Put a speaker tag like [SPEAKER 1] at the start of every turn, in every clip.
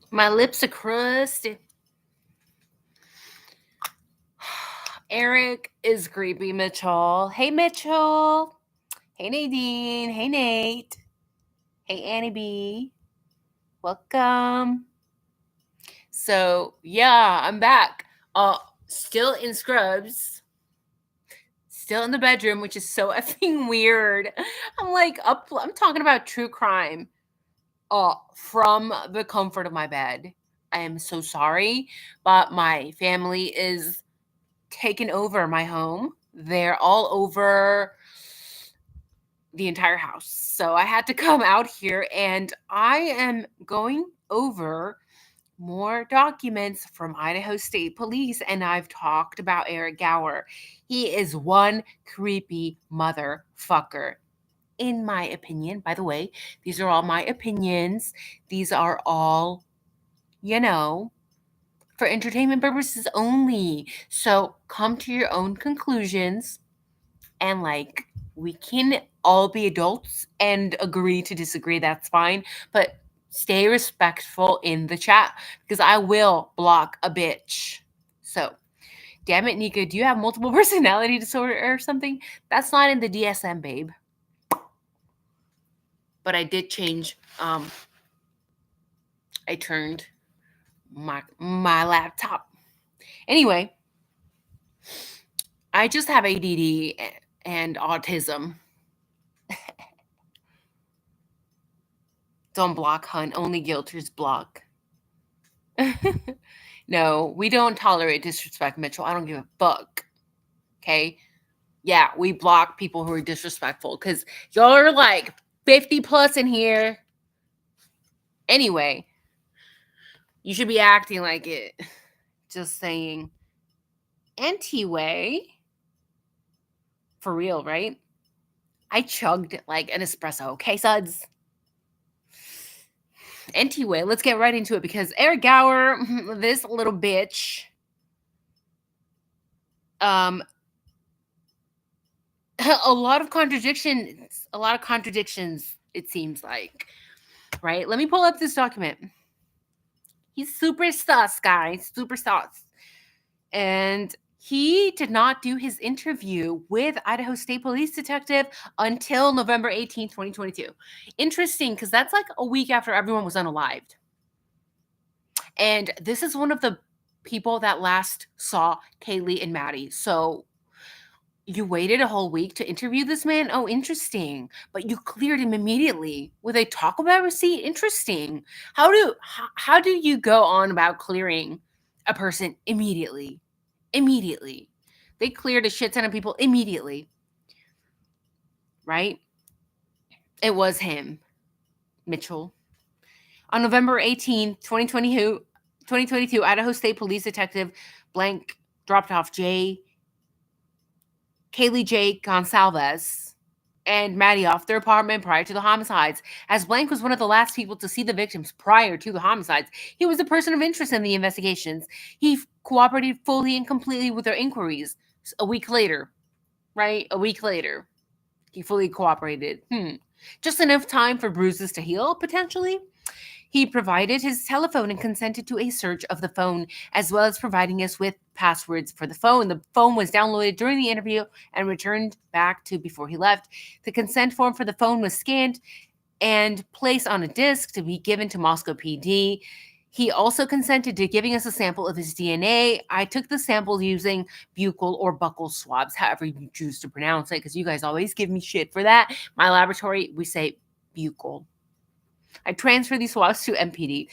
[SPEAKER 1] My lips are crusty. Eric is creepy, Mitchell. Hey, Mitchell. Hey, Nadine. Hey, Nate. Hey, Annie B. Welcome. So, yeah, I'm back. Still in scrubs. Still in the bedroom, which is so effing weird. I'm like, I'm talking about true crime. From the comfort of my bed. I am so sorry, but my family is taking over my home. They're all over the entire house. So I had to come out here and I am going over more documents from Idaho State Police, and I've talked about Eric Gower. He is one creepy motherfucker. In my opinion, by the way, these are all my opinions. These are all, for entertainment purposes only. So come to your own conclusions and we can all be adults and agree to disagree. That's fine. But stay respectful in the chat because I will block a bitch. So, damn it, Nika, do you have multiple personality disorder or something? That's not in the DSM, babe. But I did change. I turned my laptop. Anyway, I just have ADD and autism. Don't block, hun. Only guilters block. No, we don't tolerate disrespect, Mitchell. I don't give a fuck. Okay? Yeah, we block people who are disrespectful because y'all are like 50 plus in here. Anyway, you should be acting like it. Just saying. Anyway, for real, right? I chugged like an espresso. Okay, suds? Anyway, let's get right into it because Eric Gower, this little bitch, a lot of contradictions, it seems like, right? Let me pull up this document. He's super sus, guys, super sus. And he did not do his interview with Idaho State Police Detective until November 18th, 2022. Interesting, because that's like a week after everyone was unalived. And this is one of the people that last saw Kaylee and Maddie. So you waited a whole week to interview this man? Oh, interesting. But you cleared him immediately with a Taco Bell receipt? Interesting. How do you go on about clearing a person immediately? Immediately. They cleared a shit ton of people immediately. Right? It was him, Mitchell. On November 18th, 2022, Idaho State Police Detective blank dropped off Kaylee J. Gonsalves and Maddie off their apartment prior to the homicides. As Blank was one of the last people to see the victims prior to the homicides, he was a person of interest in the investigations. He cooperated fully and completely with their inquiries. A week later, right? A week later, he fully cooperated. Just enough time for bruises to heal, potentially? He provided his telephone and consented to a search of the phone, as well as providing us with passwords for the phone. The phone was downloaded during the interview and returned back to before he left. The consent form for the phone was scanned and placed on a disc to be given to Moscow PD. He also consented to giving us a sample of his DNA. I took the sample using buccal or buccal swabs, however you choose to pronounce it, because you guys always give me shit for that. My laboratory, we say buccal. I transferred these swabs to MPD.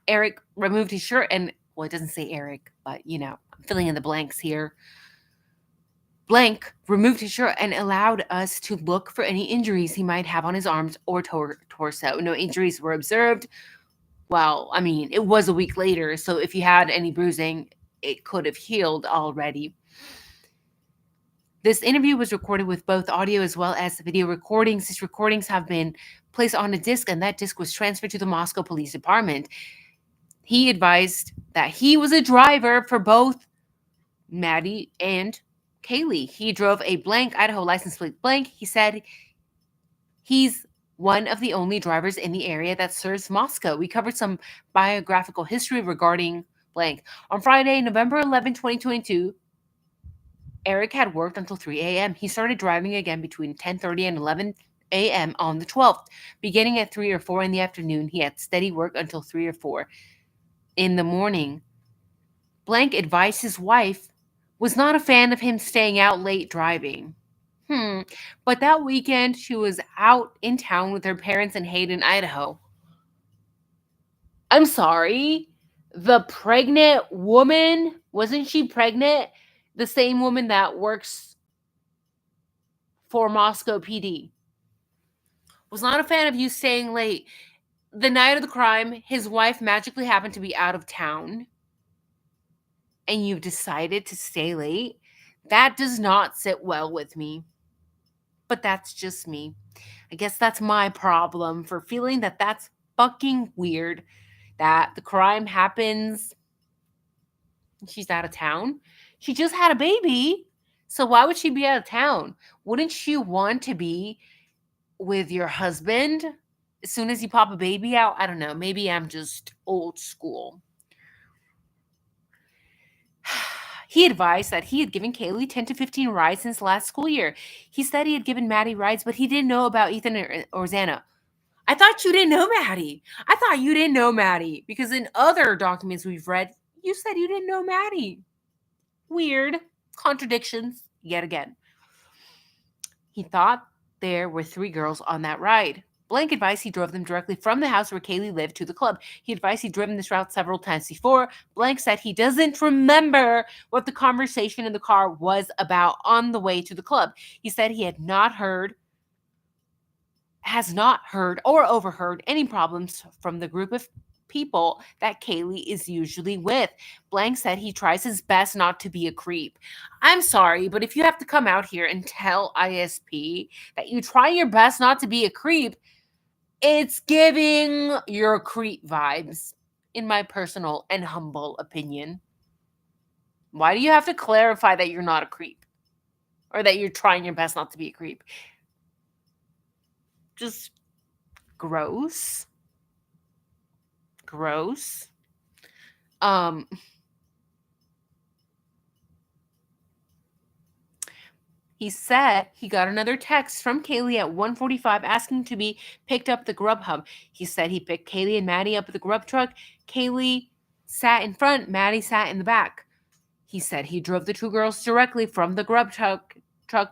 [SPEAKER 1] Eric removed his shirt and, well, it doesn't say Eric, but, I'm filling in the blanks here. Blank removed his shirt and allowed us to look for any injuries he might have on his arms or torso. No injuries were observed. Well, I mean, it was a week later, so if you had any bruising, it could have healed already. This interview was recorded with both audio as well as video recordings. These recordings have been placed on a disc, and that disc was transferred to the Moscow Police Department. He advised that he was a driver for both Maddie and Kaylee. He drove a blank Idaho license plate blank. He said he's one of the only drivers in the area that serves Moscow. We covered some biographical history regarding blank. On Friday, November 11, 2022, Eric had worked until 3 a.m. He started driving again between 10:30 and 11 a.m. on the 12th. Beginning at 3 or 4 in the afternoon, he had steady work until 3 or 4 in the morning. Blank advised his wife was not a fan of him staying out late driving. But that weekend, she was out in town with her parents in Hayden, Idaho. I'm sorry. The pregnant woman, wasn't she pregnant? The same woman that works for Moscow PD. Was not a fan of you staying late. The night of the crime, his wife magically happened to be out of town, and you've decided to stay late. That does not sit well with me. But that's just me. I guess that's my problem for feeling that that's fucking weird. That the crime happens, she's out of town. She just had a baby. So why would she be out of town? Wouldn't you want to be with your husband as soon as you pop a baby out? I don't know. Maybe I'm just old school. He advised that he had given Kaylee 10 to 15 rides since last school year. He said he had given Maddie rides, but he didn't know about Ethan or Xana. I thought you didn't know Maddie. I thought you didn't know Maddie because in other documents we've read, you said you didn't know Maddie. Weird. Contradictions yet again. He thought there were 3 girls on that ride. Blank advised he drove them directly from the house where Kaylee lived to the club. He advised he'd driven this route several times before. Blank said he doesn't remember what the conversation in the car was about on the way to the club. He said he has not heard or overheard any problems from the group of people that Kaylee is usually with. Blank said he tries his best not to be a creep. I'm sorry, but if you have to come out here and tell ISP that you try your best not to be a creep, it's giving your creep vibes, in my personal and humble opinion. Why do you have to clarify that you're not a creep? Or that you're trying your best not to be a creep? Just gross. Gross. He said he got another text from Kaylee at 1:45 asking to be picked up the Grub Hub. He said he picked Kaylee and Maddie up at the Grub truck. Kaylee sat in front, Maddie sat in the back. He said he drove the 2 girls directly from the Grub truck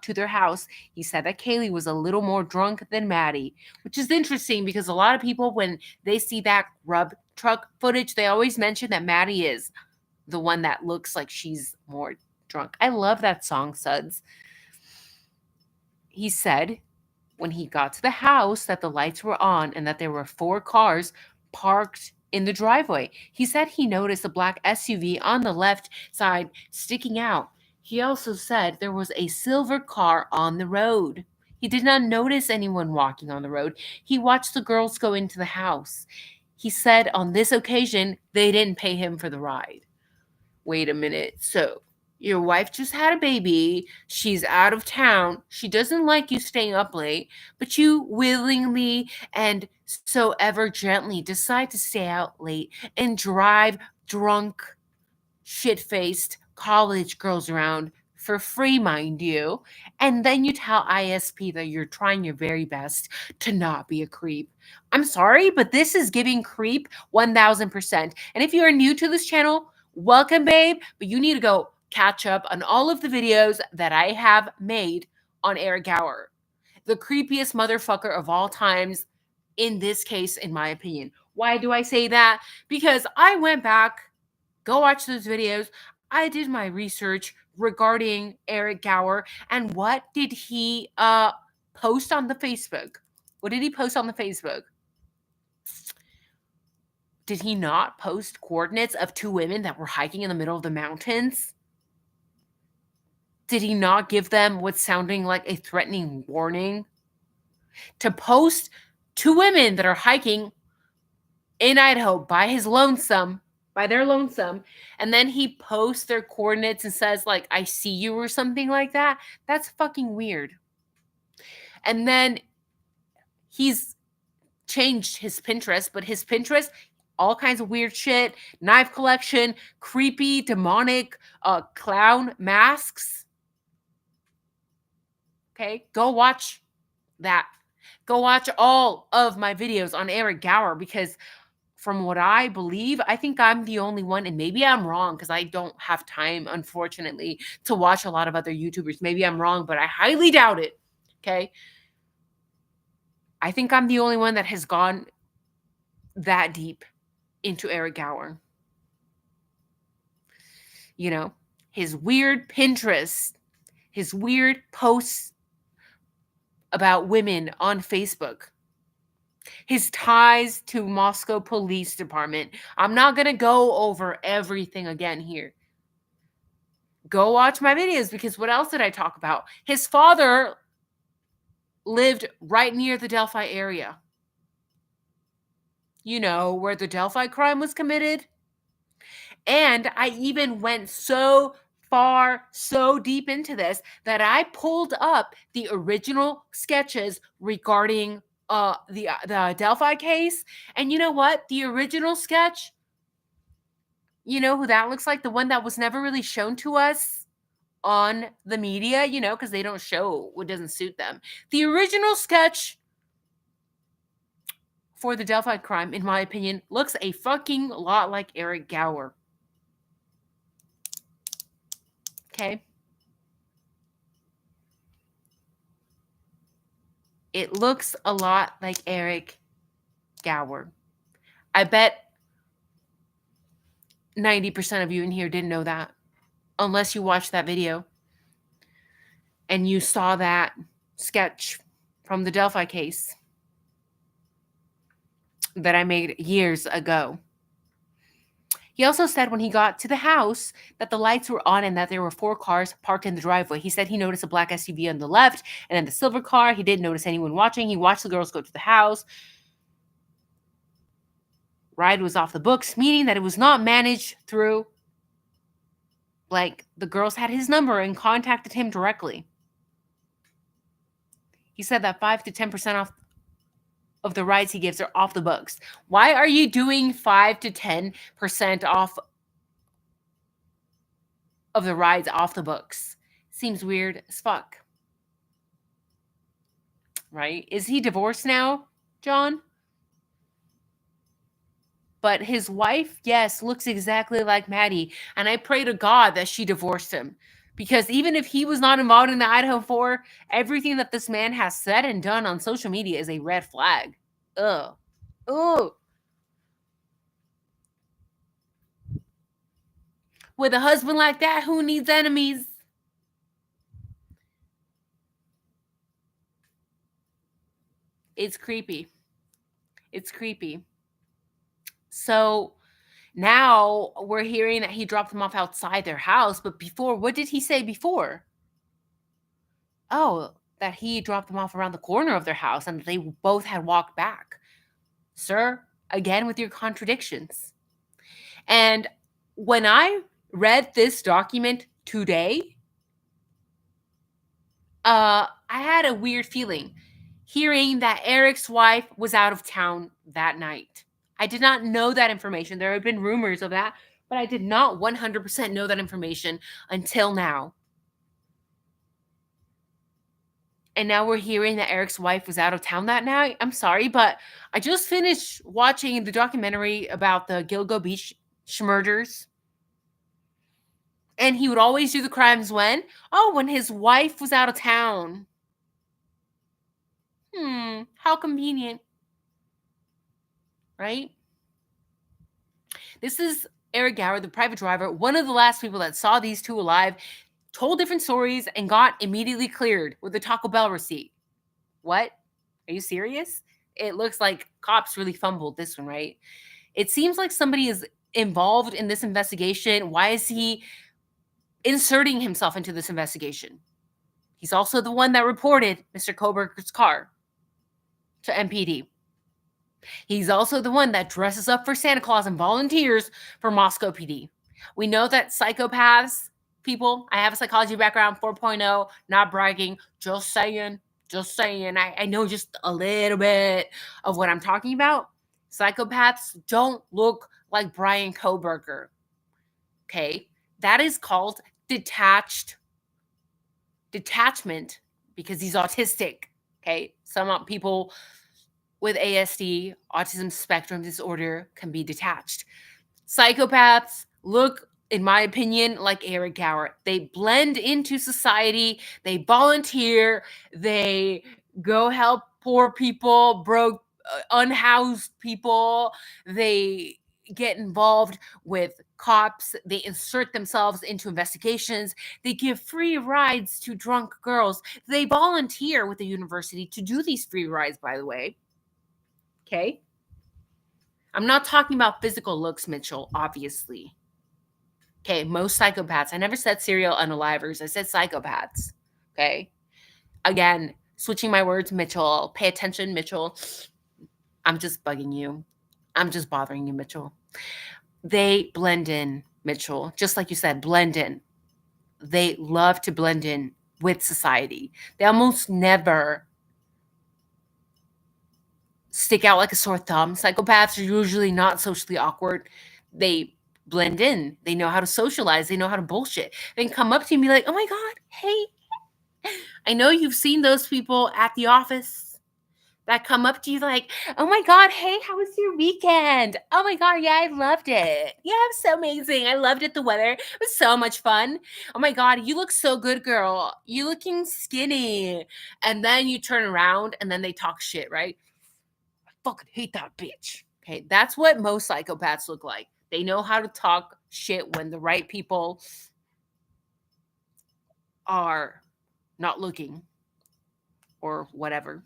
[SPEAKER 1] to their house. He said that Kaylee was a little more drunk than Maddie, which is interesting because a lot of people, when they see that Grub truck footage, they always mention that Maddie is the one that looks like she's more drunk. I love that song, Suds. He said when he got to the house that the lights were on and that there were 4 cars parked in the driveway. He said he noticed a black SUV on the left side sticking out. He also said there was a silver car on the road. He did not notice anyone walking on the road. He watched the girls go into the house. He said on this occasion they didn't pay him for the ride. Wait a minute. So your wife just had a baby. She's out of town. She doesn't like you staying up late, but you willingly and so ever gently decide to stay out late and drive drunk, shit-faced college girls around for free, mind you. And then you tell ISP that you're trying your very best to not be a creep. I'm sorry, but this is giving creep 1000%. And if you are new to this channel, welcome, babe, but you need to go catch up on all of the videos that I have made on Eric Gower, the creepiest motherfucker of all times, in this case, in my opinion. Why do I say that? Because I went back, go watch those videos. I did my research regarding Eric Gower, and what did he post on the Facebook? What did he post on the Facebook? Did he not post coordinates of 2 women that were hiking in the middle of the mountains? Did he not give them what's sounding like a threatening warning? To post 2 women that are hiking in Idaho by their lonesome, and then he posts their coordinates and says, like, I see you or something like that. That's fucking weird. And then he's changed his Pinterest, but his Pinterest, all kinds of weird shit, knife collection, creepy, demonic, clown masks. Okay, go watch that. Go watch all of my videos on Eric Gower, because from what I believe, I think I'm the only one, and maybe I'm wrong because I don't have time, unfortunately, to watch a lot of other YouTubers. Maybe I'm wrong, but I highly doubt it. Okay. I think I'm the only one that has gone that deep into Eric Gower. You know, his weird Pinterest, his weird posts about women on Facebook, his ties to Moscow Police Department. I'm not going to go over everything again here. Go watch my videos, because what else did I talk about? His father lived right near the Delphi area. You know, where the Delphi crime was committed. And I even went so far, so deep into this that I pulled up the original sketches regarding the Delphi case. And you know what? The original sketch, you know who that looks like? The one that was never really shown to us on the media, you know, because they don't show what doesn't suit them. The original sketch for the Delphi crime, in my opinion, looks a fucking lot like Eric Gower. Okay? It looks a lot like Eric Gower. I bet 90% of you in here didn't know that, unless you watched that video and you saw that sketch from the Delphi case that I made years ago. He also said when he got to the house that the lights were on and that there were 4 cars parked in the driveway. He said he noticed a black SUV on the left and then the silver car. He didn't notice anyone watching. He watched the girls go to the house. Ride was off the books, meaning that it was not managed through, like, the girls had his number and contacted him directly. He said that 5 to 10% off of the rides he gives are off the books. Why are you doing 5 to 10% off of the rides off the books? Seems weird as fuck. Right? Is he divorced now, John? But his wife, yes, looks exactly like Maddie. And I pray to God that she divorced him. Because even if he was not involved in the IDAHO4, everything that this man has said and done on social media is a red flag. Ugh. Ugh. With a husband like that, who needs enemies? It's creepy. It's creepy. So now we're hearing that he dropped them off outside their house. But before, what did he say before? Oh, that he dropped them off around the corner of their house and they both had walked back. Sir, again with your contradictions. And when I read this document today, I had a weird feeling hearing that Eric's wife was out of town that night. I did not know that information. There had been rumors of that, but I did not 100% know that information until now. And now we're hearing that Eric's wife was out of town that night. I'm sorry, but I just finished watching the documentary about the Gilgo Beach murders. And he would always do the crimes when? Oh, when his wife was out of town. How convenient. Right? This is Eric Gower, the private driver, one of the last people that saw these two alive, told different stories, and got immediately cleared with a Taco Bell receipt. What? Are you serious? It looks like cops really fumbled this one, right? It seems like somebody is involved in this investigation. Why is he inserting himself into this investigation? He's also the one that reported Mr. Koberger's car to MPD. He's also the one that dresses up for Santa Claus and volunteers for Moscow PD. We know that psychopaths, people, I have a psychology background, 4.0, not bragging, just saying. Just saying. I know just a little bit of what I'm talking about. Psychopaths don't look like Brian Koberger. Okay? That is called detachment because he's autistic. Okay? Some people with ASD, autism spectrum disorder, can be detached. Psychopaths look, in my opinion, like Eric Gower. They blend into society, they volunteer, they go help poor people, broke, unhoused people, they get involved with cops, they insert themselves into investigations, they give free rides to drunk girls, they volunteer with the university to do these free rides, by the way. Okay? I'm not talking about physical looks, Mitchell, obviously. Okay, most psychopaths. I never said serial unalivers. I said psychopaths. Okay? Again, switching my words, Mitchell. Pay attention, Mitchell. I'm just bugging you. I'm just bothering you, Mitchell. They blend in, Mitchell. Just like you said, blend in. They love to blend in with society. They almost never stick out like a sore thumb. Psychopaths are usually not socially awkward. They blend in. They know how to socialize. They know how to bullshit. They can come up to you and be like, oh my God, hey. I know you've seen those people at the office that come up to you like, oh my God, hey, how was your weekend? Oh my God, yeah, I loved it. Yeah, it was so amazing. I loved it. The weather it was so much fun. Oh my God, you look so good, girl. You looking skinny. And then you turn around and then they talk shit, right? Fucking hate that bitch. Okay, that's what most psychopaths look like. They know how to talk shit when the right people are not looking or whatever.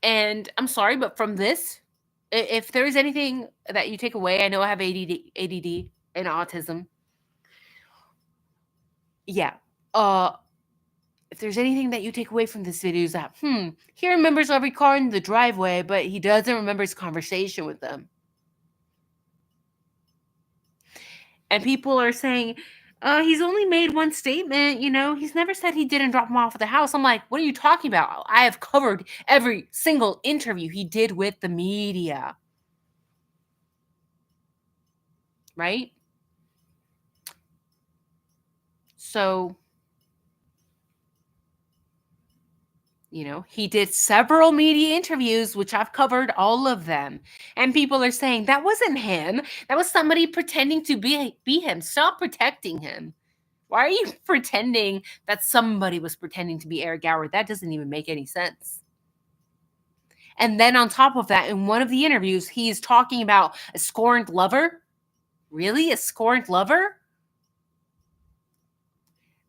[SPEAKER 1] And I'm sorry, but from this, if there is anything that you take away, I know I have ADD and autism. Yeah. Uh, if there's anything that you take away from this video is that, he remembers every car in the driveway, but he doesn't remember his conversation with them. And people are saying, he's only made one statement, he's never said he didn't drop him off at the house. I'm like, what are you talking about? I have covered every single interview he did with the media. Right? So, he did several media interviews, which I've covered all of them. And people are saying that wasn't him. That was somebody pretending to be him. Stop protecting him. Why are you pretending that somebody was pretending to be Eric Gower? That doesn't even make any sense. And then on top of that, in one of the interviews, he's talking about a scorned lover. Really? A scorned lover?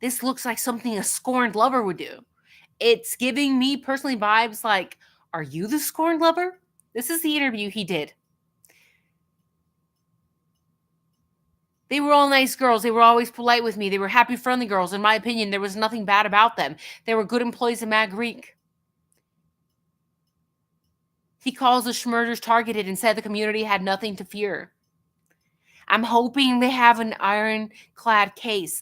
[SPEAKER 1] This looks like something a scorned lover would do. It's giving me personally vibes like, are you the scorned lover? This is the interview he did. They were all nice girls. They were always polite with me. They were happy, friendly girls. In my opinion, there was nothing bad about them. They were good employees in Mad Greek. He calls the Schmurders targeted and said the community had nothing to fear. I'm hoping they have an ironclad case.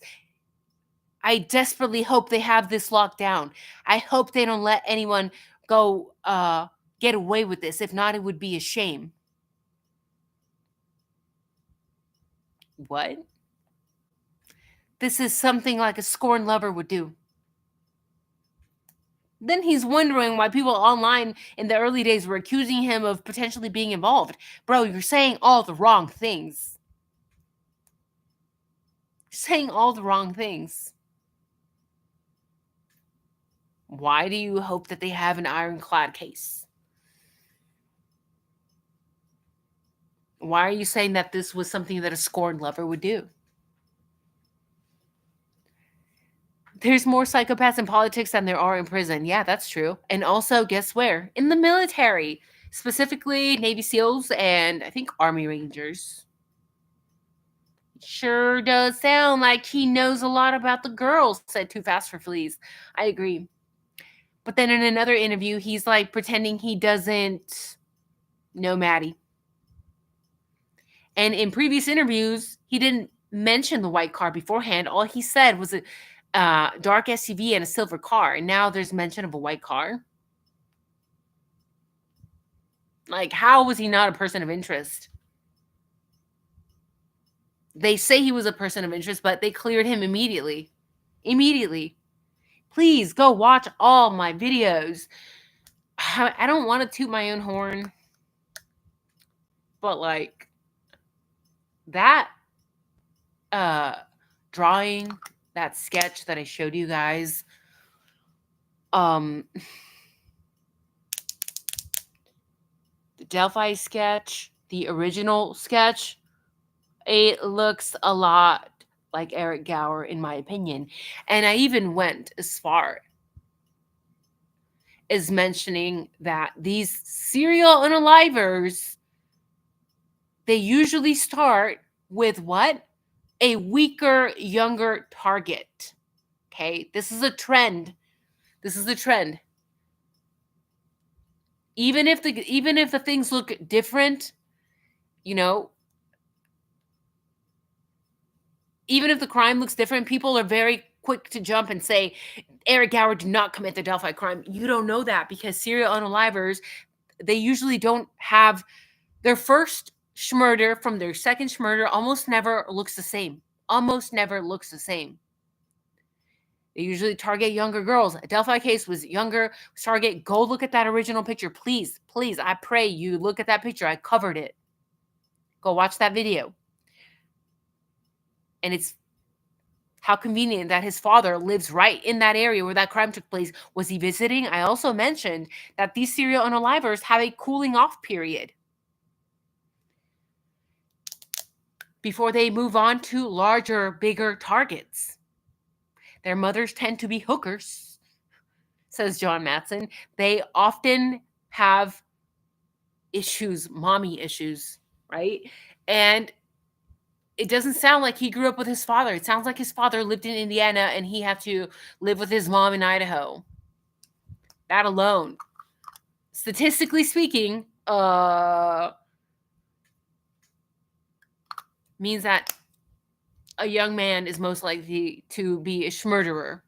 [SPEAKER 1] I desperately hope they have this locked down. I hope they don't let anyone go get away with this. If not, it would be a shame. What? This is something like a scorned lover would do. Then he's wondering why people online in the early days were accusing him of potentially being involved. Bro, you're saying all the wrong things. You're saying all the wrong things. Why do you hope that they have an ironclad case? Why are you saying that this was something that a scorned lover would do? There's more psychopaths in politics than there are in prison. Yeah, that's true. And also, guess where? In the military, specifically Navy SEALs and I think Army Rangers. Sure does sound like he knows a lot about the girls, said Too Fast for Fleas. I agree. But then in another interview, he's like pretending he doesn't know Maddie. And in previous interviews, he didn't mention the white car beforehand. All he said was dark SUV and a silver car, and now there's mention of a white car. Like, how was he not a person of interest? They say he was a person of interest, but they cleared him immediately. Immediately. Please go watch all my videos. I don't want to toot my own horn, but like that drawing, that sketch that I showed you guys, the Delphi sketch, the original sketch, it looks a lot like Eric Gower, in my opinion. And I even went as far as mentioning that these serial unalivers, they usually start with what? A weaker, younger target. Okay, this is a trend. This is a trend. Even if the things look different, you know, even if the crime looks different, people are very quick to jump and say Eric Gower did not commit the Delphi crime. You don't know that because serial unalivers, they usually don't have their first schmurder from their second schmurder almost never looks the same. Almost never looks the same. They usually target younger girls. A Delphi case was younger. Target, go look at that original picture. Please, please, I pray you look at that picture. I covered it. Go watch that video. And it's how convenient that his father lives right in that area where that crime took place. Was he visiting? I also mentioned that these serial unalivers have a cooling off period before they move on to larger, bigger targets. Their mothers tend to be hookers, says John Matson. They often have issues, mommy issues, right? And it doesn't sound like he grew up with his father. It sounds like his father lived in Indiana and he had to live with his mom in Idaho. That alone, statistically speaking, means that a young man is most likely to be a schmurderer.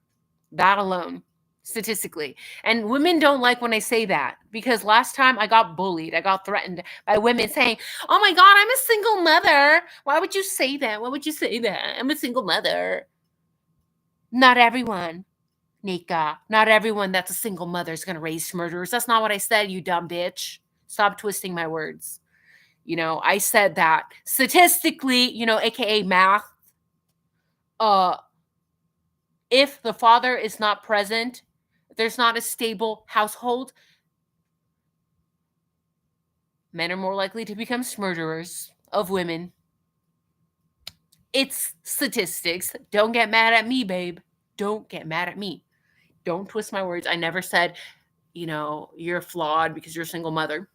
[SPEAKER 1] That alone, statistically. And women don't like when I say that because last time I got bullied. I got threatened by women saying, "Oh my God, I'm a single mother. Why would you say that? Why would you say that? I'm a single mother." Not everyone, Nika. Not everyone that's a single mother is going to raise murderers. That's not what I said, you dumb bitch. Stop twisting my words. I said that statistically, aka math, uh, if the father is not present, there's not a stable household, men are more likely to become murderers of women. It's statistics. Don't get mad at me, babe. Don't get mad at me. Don't twist my words. I never said, you're flawed because you're a single mother.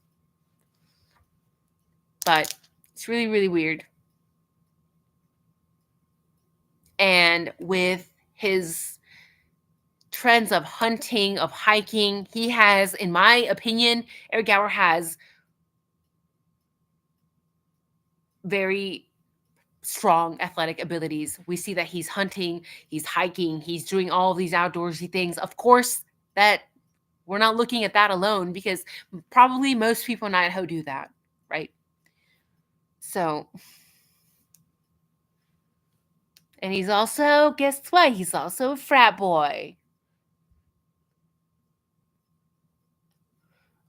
[SPEAKER 1] But it's really, really weird. And with his trends of hunting, of hiking, he has, in my opinion, Eric Gower has very strong athletic abilities. We see that he's hunting, he's hiking, he's doing all of these outdoorsy things. Of course, that we're not looking at that alone because probably most people in Idaho do that, right? So, and he's also, guess what? He's also a frat boy.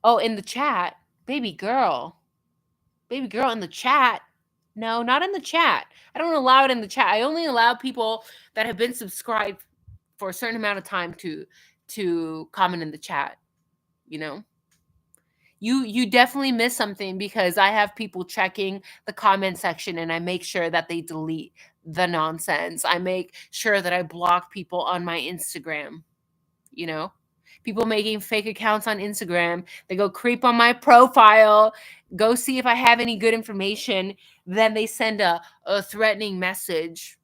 [SPEAKER 1] Oh, in the chat, baby girl in the chat. No, not in the chat. I don't allow it in the chat. I only allow people that have been subscribed for a certain amount of time to comment in the chat. You definitely miss something because I have people checking the comment section and I make sure that they delete the nonsense. I make sure that I block people on my Instagram. People making fake accounts on Instagram. They go creep on my profile, go see if I have any good information. Then they send a threatening message.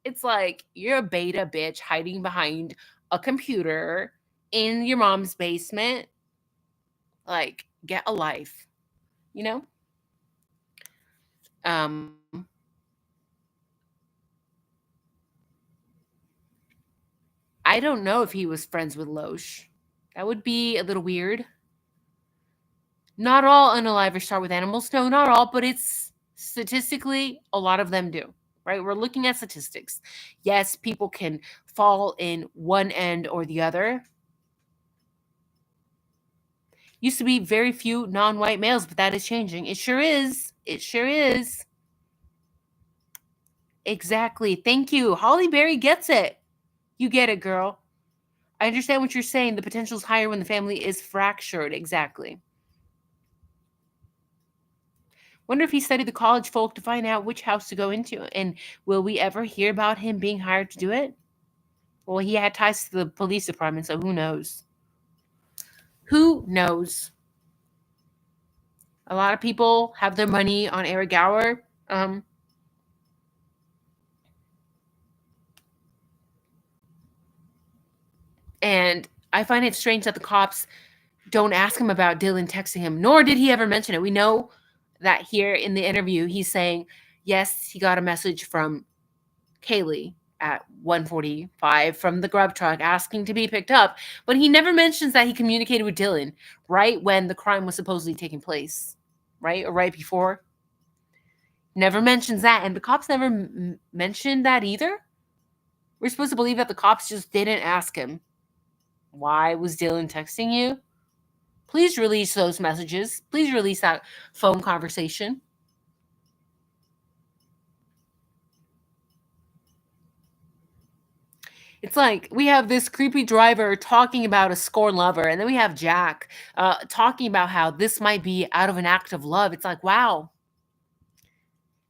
[SPEAKER 1] It's like, you're a beta bitch hiding behind a computer in your mom's basement. Like, get a life, you know? Um, I don't know if he was friends with Loesch. That would be a little weird. Not all unalivers start with animals. No, not all, but it's statistically a lot of them do. Right? We're looking at statistics. Yes, people can fall in one end or the other. Used to be very few non-white males, but that is changing. It sure is. It sure is. Exactly. Thank you. Holly Berry gets it. You get it, girl. I understand what you're saying. The potential is higher when the family is fractured. Exactly. Wonder if he studied the college folk to find out which house to go into. And will we ever hear about him being hired to do it? Well, he had ties to the police department, so who knows? Who knows? A lot of people have their money on Eric Gower. And I find it strange that the cops don't ask him about Dylan texting him, nor did he ever mention it. We know that here in the interview, he's saying, yes, he got a message from Kaylee at 1:45 from the grub truck asking to be picked up, but he never mentions that he communicated with Dylan right when the crime was supposedly taking place, right? Or right before. Never mentions that, and the cops never mentioned that either. We're supposed to believe that the cops just didn't ask him, why was Dylan texting you? Please release those messages. Please release that phone conversation. It's like we have this creepy driver talking about a scorned lover, and then we have Jack talking about how this might be out of an act of love. It's like, wow,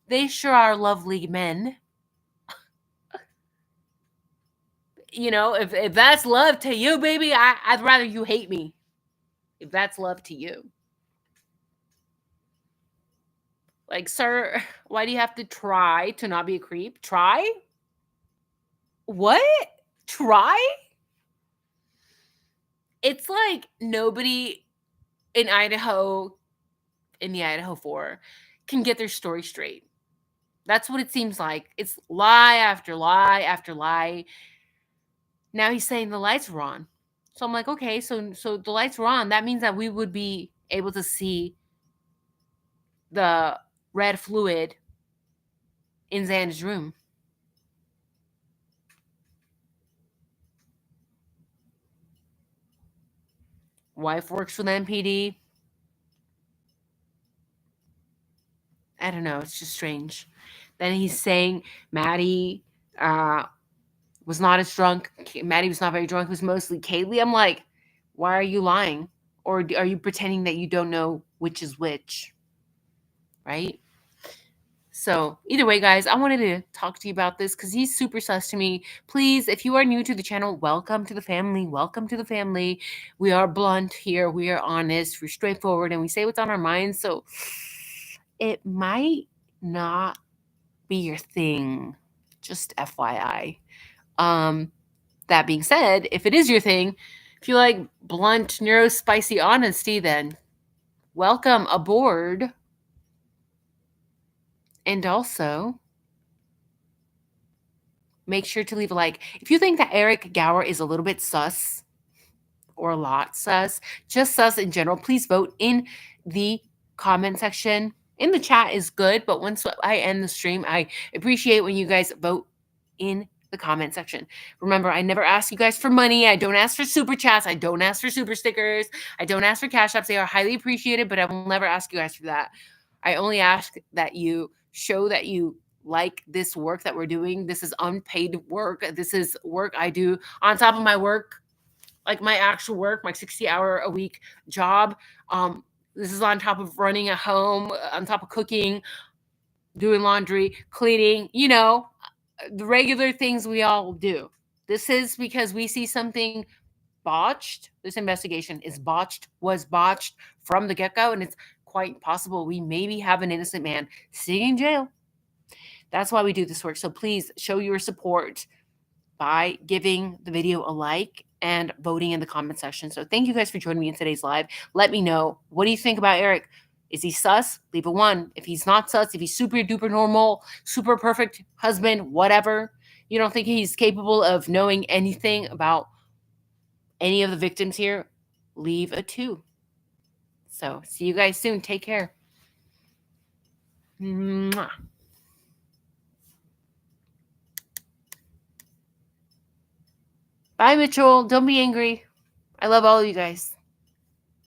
[SPEAKER 1] they sure are lovely men. You know, if that's love to you, baby, I'd rather you hate me. If that's love to you. Like, sir, why do you have to try to not be a creep? Try? What? Try? It's like nobody in Idaho, in the IDAHO4, can get their story straight. That's what it seems like. It's lie after lie after lie. Now he's saying the lights were on. So I'm like, okay, so the lights were on. That means that we would be able to see the red fluid in Xander's room. Wife works for the MPD. I don't know. It's just strange. Then he's saying Maddie was not as drunk. Maddie was not very drunk. It was mostly Kaylee. I'm like, why are you lying? Or are you pretending that you don't know which is which? Right? So either way, guys, I wanted to talk to you about this because he's super sus to me. Please, if you are new to the channel, welcome to the family. Welcome to the family. We are blunt here. We are honest. We're straightforward, and we say what's on our minds. So it might not be your thing. Just FYI. That being said, if it is your thing, if you like blunt, neurospicy honesty, then welcome aboard. And also, make sure to leave a like. If you think that Eric Gower is a little bit sus or a lot sus, just sus in general, please vote in the comment section. In the chat is good, but once I end the stream, I appreciate when you guys vote in the comment section. Remember, I never ask you guys for money. I don't ask for super chats. I don't ask for super stickers. I don't ask for cash apps. They are highly appreciated, but I will never ask you guys for that. I only ask that you show that you like this work that we're doing. This is unpaid work. This is work I do on top of my work, like my actual work, my 60-hour-a-week job. This is on top of running a home, on top of cooking, doing laundry, cleaning, you know, the regular things we all do. This is because we see something botched. This investigation is botched, was botched from the get-go, and it's quite possible we maybe have an innocent man sitting in jail. That's why we do this work. So please show your support by giving the video a like and voting in the comment section. So thank you guys for joining me in today's live. Let me know, what do you think about Eric? Is he sus? Leave a 1. If he's not sus, if he's super duper normal, super perfect husband, whatever, You don't think he's capable of knowing anything about any of the victims here? Leave a 2. So, see you guys soon. Take care. Mwah. Bye, Mitchell. Don't be angry. I love all of you guys.